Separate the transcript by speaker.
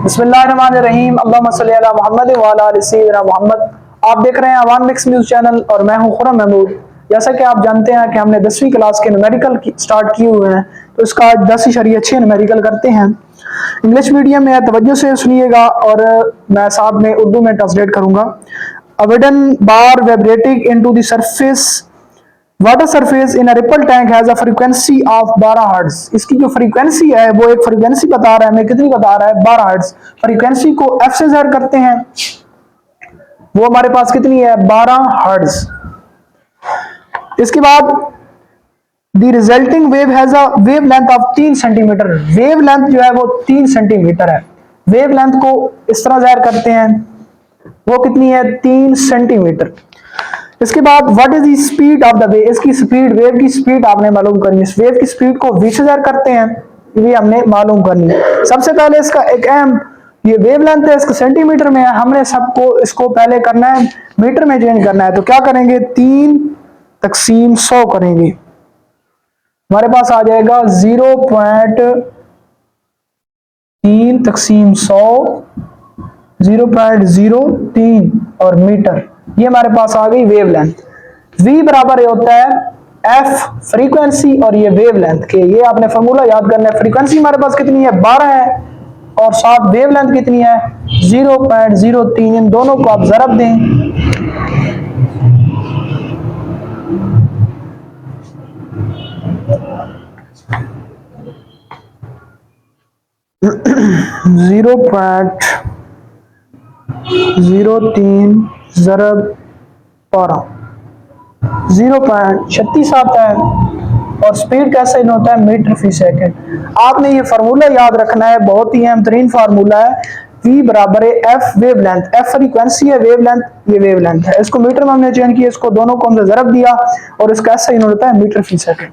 Speaker 1: बिस्मिल्लाहिर्रहमानिर्रहीम अल्लाहुम्मा सल्ली अला मुहम्मद व अला आलि सय्यिदना मुहम्मद। आप देख रहे हैं अवान मिक्स न्यूज़ चैनल और मैं हूं खुर्रम महमूद। जैसा कि आप जानते हैं कि हमने 10वीं क्लास के न्यूमेरिकल स्टार्ट किए हुए हैं, तो इसका आज 10.6 न्यूमेरिकल करते हैं। इंग्लिश मीडियम में तवज्जो से सुनिएगा और मैं साथ में उर्दू में ट्रांसलेट करूंगा। A wooden bar vibrating into the surface water surface in ripple tank has a frequency of 12 hertz. इसकी जो फ्रीक्वेंसी है वो एक फ्रीक्वेंसी बता रहा है, हमें कितनी बता रहा है, 12 हर्ट्ज। फ्रीक्वेंसी को एफ से ज़ाहिर करते हैं, वो हमारे पास कितनी है, 12 हर्ट्ज। इसके बाद the resulting wave has a wave length of 3 centimetre. Wave length जो है वो 3 सेंटीमीटर है। वेव लेंथ को इस तरह ज़ाहिर करते हैं, वो कितनी है, 3 सेंटीमीटर। इसके बाद what is the speed of the wave. इसकी स्पीड, वेव की स्पीड आपने मालूम करनी है। इस वेव की स्पीड को v से ज़ाहिर करते हैं, ये हमने मालूम करनी है। सबसे पहले इसका एक अहम, ये वेव लेंथ है, इसको सेंटीमीटर में है, हमने सबको इसको पहले करना है मीटर में चेंज करना है। तो क्या करेंगे, 3/100 करेंगे, हमारे पास आ जाएगा 0.3/100, 0.03 और मीटर। ये हमारे पास आ गई वेव लेंथ। v बराबर होता है f फ्रीक्वेंसी और ये वेव लेंथ के। ये आपने फॉर्मूला याद करना है। फ्रीक्वेंसी हमारे पास कितनी है, 12 है, और साथ वेव लेंथ कितनी है, 0.03। इन दोनों को आप ज़रब दें, जीरो पॉइंट 03 ज़रब 12, 0.36 आता है। और स्पीड कैसे होता है, मीटर फी सेकंड। आपने ये फार्मूला याद रखना है, बहुत ही अहम तरीन फार्मूला है। v बराबर है f wave length, f frequency है, वेव लेंथ ये वेव लेंथ है। इसको मीटर में हमने चेंज किया, इसको दोनों को हमने ज़रब दिया और इसका ऐसा यूनिट होता है मीटर फी सेकंड।